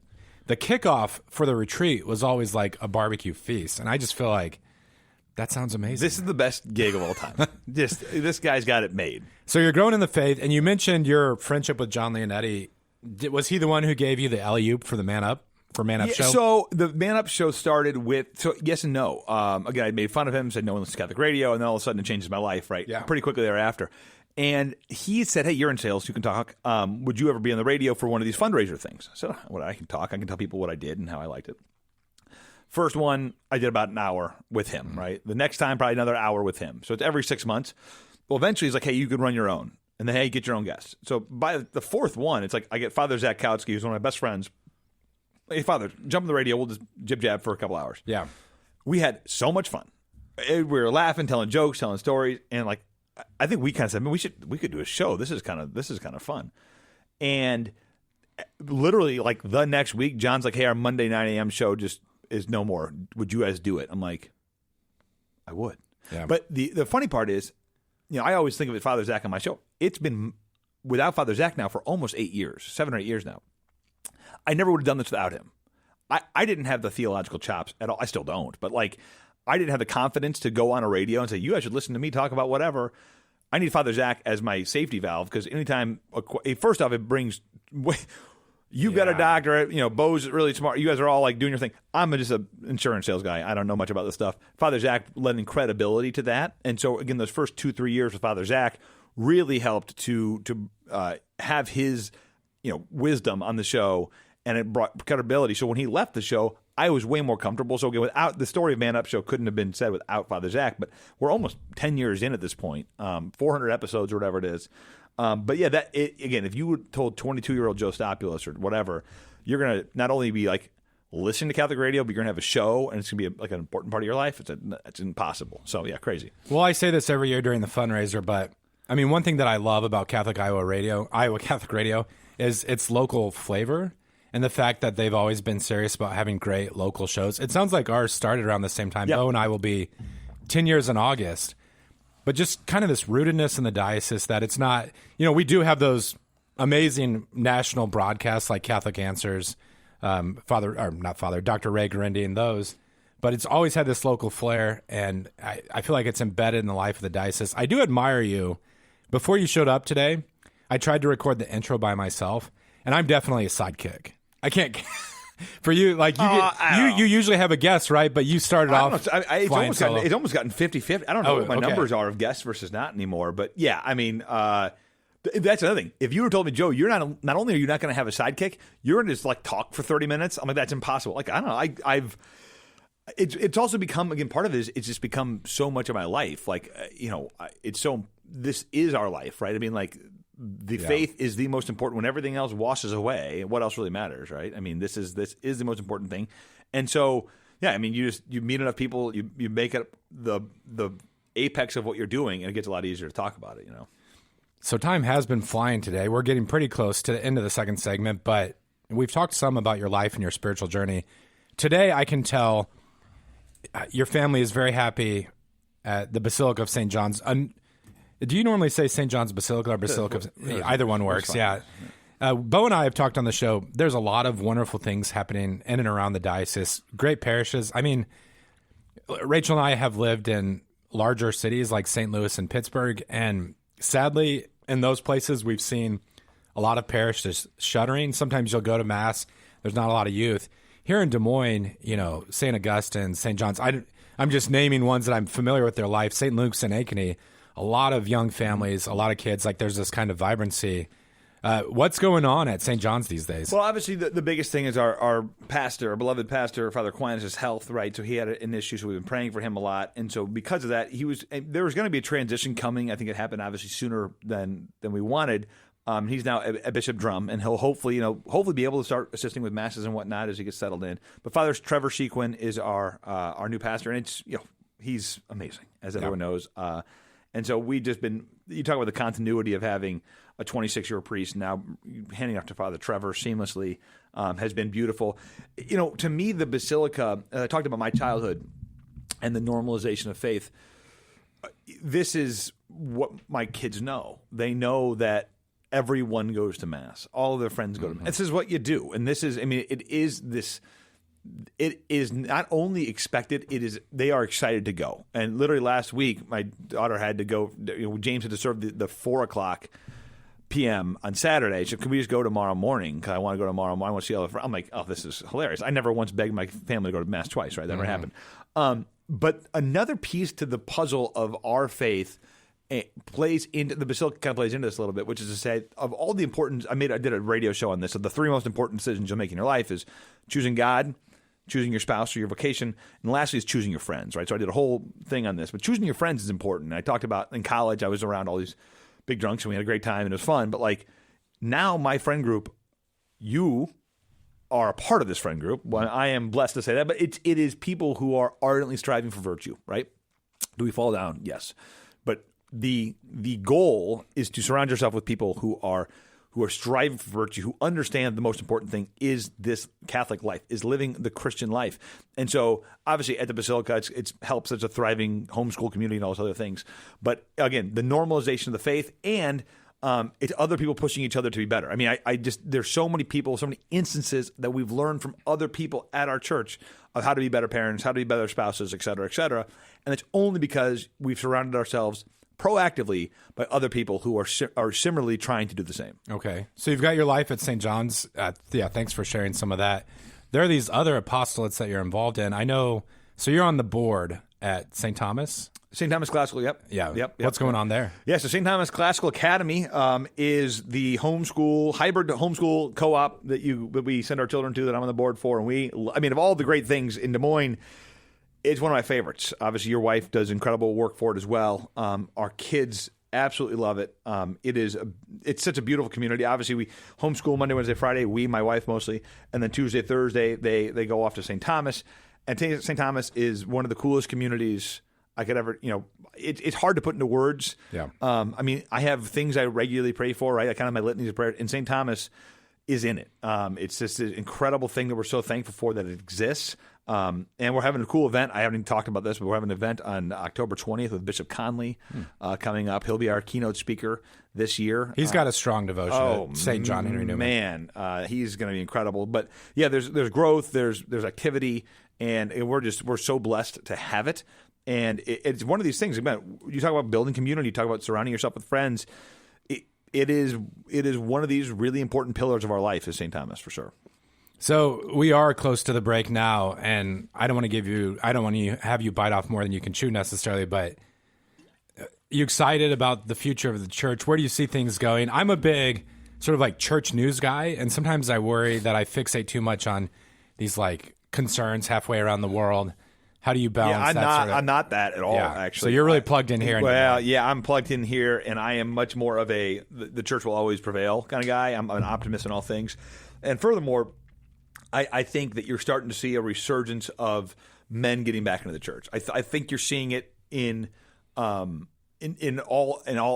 kickoff for the retreat was always like a barbecue feast. And I just feel like that sounds amazing. This is the best gig of all time. This guy's got it made. So you're growing in the faith, and you mentioned your friendship with John Leonetti. Was he the one who gave you the alley-oop for the Man Up? For Man Up show? So the Man Up show started with, yes and no. Again, I made fun of him, said no one listens to Catholic radio, and then all of a sudden it changes my life, right? Yeah. Pretty quickly thereafter. And he said, hey, you're in sales, you can talk. Would you ever be on the radio for one of these fundraiser things? I said, well, I can talk. I can tell people what I did and how I liked it. First one, I did about an hour with him, right? The next time, probably another hour with him. So it's every 6 months. Well, eventually he's like, hey, you could run your own. And then, hey, get your own guests. So by the fourth one, it's like I get Father Zach Kautsky, who's one of my best friends. Hey, Father, jump on the radio. We'll just jib-jab for a couple hours. Yeah. We had so much fun. We were laughing, telling jokes, telling stories, and like I think we kind of said, man, we could do a show. This is kind of fun. And literally like the next week, John's like, hey, our Monday 9 a.m. show just is no more. Would you guys do it? I'm like, I would. Yeah. But the funny part is, I always think of it, Father Zach on my show. It's been without Father Zach now for almost 8 years, 7 or 8 years now. I never would have done this without him. I didn't have the theological chops at all. I still don't. But like, I didn't have the confidence to go on a radio and say, you guys should listen to me talk about whatever. I need Father Zach as my safety valve because anytime, first off, it brings, you've got a doctorate, Bo's really smart. You guys are all like doing your thing. I'm just an insurance sales guy. I don't know much about this stuff. Father Zach lending credibility to that. And so, again, those first 2-3 years with Father Zach really helped to have his, wisdom on the show, and it brought credibility. So when he left the show, I was way more comfortable. So again, without the story of Man Up Show couldn't have been said without Father Zach, but we're almost 10 years in at this point, 400 episodes or whatever it is. But yeah, again, if you told 22-year-old Joe Stopulos or whatever, you're going to not only be like listening to Catholic radio, but you're going to have a show and it's going to be like an important part of your life. It's impossible. So yeah, crazy. Well, I say this every year during the fundraiser, but I mean, one thing that I love about Iowa Catholic Radio, is its local flavor. And the fact that they've always been serious about having great local shows. It sounds like ours started around the same time. Yep. Bo and I will be 10 years in August. But just kind of this rootedness in the diocese that it's not, we do have those amazing national broadcasts like Catholic Answers, Dr. Ray Garindy and those. But it's always had this local flair, and I feel like it's embedded in the life of the diocese. I do admire you. Before you showed up today, I tried to record the intro by myself, and I'm definitely a sidekick. I can't for you. Like you usually have a guest, right? But you started off. It's almost gotten 50-50. I don't know what my numbers are of guests versus not anymore. But yeah, I mean, that's another thing. If you were told me, Joe, you're not only are you not going to have a sidekick, you're going to just like talk for 30 minutes. I'm like, that's impossible. Like, I don't know. It's also become, again, part of it is it's just become so much of my life. Like, this is our life, right? I mean, like. Faith is the most important when everything else washes away. What else really matters, right? I mean, this is the most important thing. And so, yeah, I mean, you meet enough people, you make it the apex of what you're doing, and it gets a lot easier to talk about it, So time has been flying today. We're getting pretty close to the end of the second segment, but we've talked some about your life and your spiritual journey. Today, I can tell your family is very happy at the Basilica of St. John's. Do you normally say St. John's Basilica or Basilica? Either one works, yeah. Bo and I have talked on the show. There's a lot of wonderful things happening in and around the diocese. Great parishes. I mean, Rachel and I have lived in larger cities like St. Louis and Pittsburgh, and sadly, in those places, we've seen a lot of parishes shuttering. Sometimes you'll go to Mass. There's not a lot of youth. Here in Des Moines, St. Augustine, St. John's, I'm just naming ones that I'm familiar with their life. St. Luke's and Ankeny. A lot of young families, a lot of kids, like there's this kind of vibrancy. What's going on at St. John's these days? Well, obviously the biggest thing is our pastor, our beloved pastor, Father Aquinas' health, right? So he had an issue, so we've been praying for him a lot. And so because of that, there was going to be a transition coming. I think it happened obviously sooner than we wanted. He's now a Bishop Drum, and he'll hopefully be able to start assisting with masses and whatnot as he gets settled in. But Father Trevor Sequin is our new pastor, and it's he's amazing, as everyone knows. And so you talk about the continuity of having a 26-year priest now handing off to Father Trevor seamlessly has been beautiful. To me, the Basilica, I talked about my childhood and the normalization of faith. This is what my kids know. They know that everyone goes to Mass. All of their friends go to Mass. This is what you do. And this is, it is not only expected, they are excited to go. And literally last week, my daughter had to go, James had to serve the 4:00 p.m. on Saturday. She said, can we just go tomorrow morning? Because I want to go tomorrow morning. I want to see all the friends. I'm like, oh, this is hilarious. I never once begged my family to go to Mass twice, right? That never happened. But another piece to the puzzle of our faith plays into the Basilica, kind of plays into this a little bit, which is to say, of all the importance, I did a radio show on this. Of the three most important decisions you'll make in your life is choosing God, choosing your spouse or your vocation, and lastly is choosing your friends, right? So I did a whole thing on this, but choosing your friends is important. I talked about in college, I was around all these big drunks and we had a great time and it was fun, but like now my friend group, you are a part of this friend group. Well, I am blessed to say that, but it is people who are ardently striving for virtue, right? Do we fall down? Yes. But the goal is to surround yourself with people who who are striving for virtue, who understand the most important thing is this Catholic life, is living the Christian life. And so obviously at the Basilica, it helps as a thriving homeschool community and all those other things. But again, the normalization of the faith and it's other people pushing each other to be better. I mean, I just, there's so many people, so many instances that we've learned from other people at our church of how to be better parents, how to be better spouses, et cetera, et cetera. And it's only because we've surrounded ourselves proactively by other people who are similarly trying to do the same. Okay. So you've got your life at St. John's. Thanks for sharing some of that. There are these other apostolates that you're involved in. I know, so you're on the board at St. Thomas? St. Thomas Classical, yep. Yeah. Yep. What's going on there? Yeah, so St. Thomas Classical Academy is the hybrid homeschool co-op that we send our children to, that I'm on the board for. And of all the great things in Des Moines, it's one of my favorites. Obviously, your wife does incredible work for it as well. Our kids absolutely love it. It's such a beautiful community. Obviously, we homeschool Monday, Wednesday, Friday. My wife mostly. And then Tuesday, Thursday, they go off to St. Thomas. And St. Thomas is one of the coolest communities I could ever, it's hard to put into words. Yeah. I have things I regularly pray for, right? I kind of my litanies of prayer. And St. Thomas is in it. It's just an incredible thing that we're so thankful for that it exists. And we're having a cool event. I haven't even talked about this, but we're having an event on October 20th with Bishop Conley coming up. He'll be our keynote speaker this year. He's got a strong devotion at St. John Henry Newman. Man, he's going to be incredible. But yeah, there's growth, there's activity, and we're so blessed to have it. And it's one of these things. Again, you talk about building community, you talk about surrounding yourself with friends. It is one of these really important pillars of our life is St. Thomas, for sure. So we are close to the break now, and I don't want to have you bite off more than you can chew necessarily, but you excited about the future of the church? Where do you see things going? I'm a big sort of like church news guy, and sometimes I worry that I fixate too much on these like concerns halfway around the world. How do you balance that? I'm not that at all, actually. So you're really plugged in here. Well, yeah, I'm plugged in here, and I am much more of the church will always prevail kind of guy. I'm an optimist in all things. And furthermore, I think that you're starting to see a resurgence of men getting back into the church. I think you're seeing it in all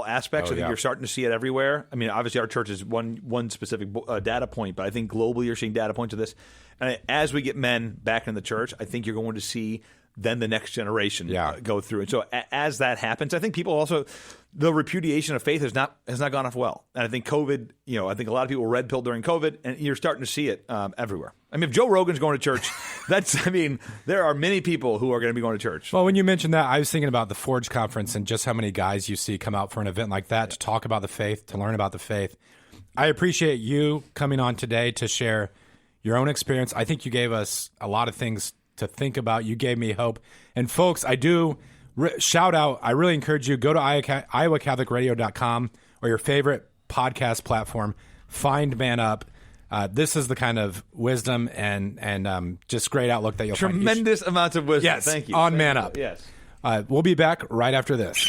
aspects. I think you're starting to see it everywhere. I mean, obviously our church is one specific data point, but I think globally you're seeing data points of this. And as we get men back in the church, I think you're going to see then the next generation go through. And so as that happens, I think people also, the repudiation of faith has not gone off well. And I think COVID, I think a lot of people were red-pilled during COVID, and you're starting to see it everywhere. I mean, if Joe Rogan's going to church, there are many people who are going to be going to church. Well, when you mentioned that, I was thinking about the Forge Conference and just how many guys you see come out for an event like that to talk about the faith, to learn about the faith. I appreciate you coming on today to share your own experience. I think you gave us a lot of things to think about. You gave me hope. And folks, I do shout out, I really encourage you, go to iowacatholicradio.com or your favorite podcast platform, find Man Up. This is the kind of wisdom and just great outlook that you'll find. Tremendous amounts of wisdom. Yes, thank you. On Man Up. Yes. We'll be back right after this.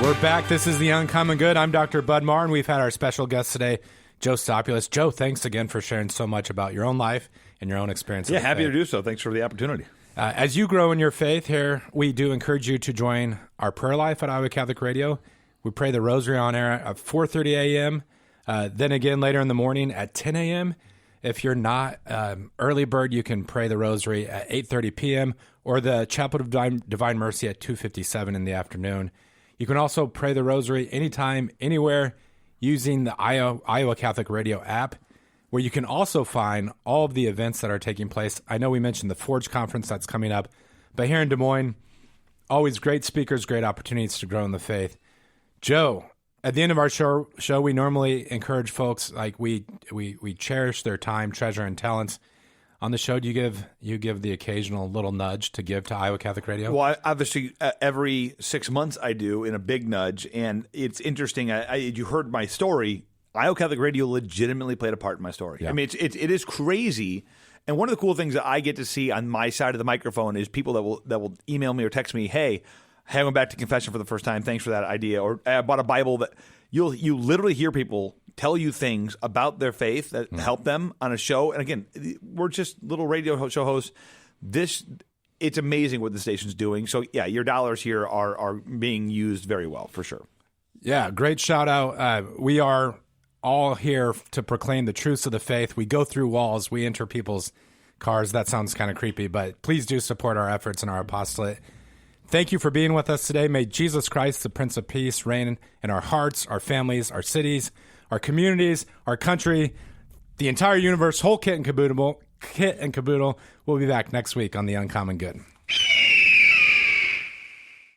We're back. This is The Uncommon Good. I'm Dr. Bud Marr, and we've had our special guest today, Joe Stopulos. Joe, thanks again for sharing so much about your own life and your own experience. Yeah, happy to do so. Thanks for the opportunity. As you grow in your faith here, we do encourage you to join our prayer life at Iowa Catholic Radio. We pray the rosary on air at 4:30 a.m., then again later in the morning at 10 a.m. If you're not early bird, you can pray the rosary at 8:30 p.m. or the Chapel of Divine Mercy at 2:57 in the afternoon. You can also pray the rosary anytime, anywhere, using the Iowa Catholic Radio app, where you can also find all of the events that are taking place. I know we mentioned the Forge Conference that's coming up, but here in Des Moines, always great speakers, great opportunities to grow in the faith. Joe, at the end of our show, we normally encourage folks, like we cherish their time, treasure, and talents. On the show, do you give the occasional little nudge to give to Iowa Catholic Radio? Well, obviously, every 6 months I do in a big nudge, and it's interesting. You heard my story. Iowa Catholic Radio legitimately played a part in my story. Yeah. I mean, it is crazy. And one of the cool things that I get to see on my side of the microphone is people that will email me or text me, "Hey, I went back to confession for the first time. Thanks for that idea." Or I bought a Bible. That you literally hear people tell you things about their faith that help them on a show. And again, we're just little radio show hosts. It's amazing what the station's doing. So yeah, your dollars here are being used very well, for sure. Yeah, great shout out. We are all here to proclaim the truths of the faith. We go through walls. We enter people's cars. That sounds kind of creepy, but please do support our efforts and our apostolate. Thank you for being with us today. May Jesus Christ, the Prince of Peace, reign in our hearts, our families, our cities, our communities, our country, the entire universe, whole kit and caboodle. We'll be back next week on The Uncommon Good.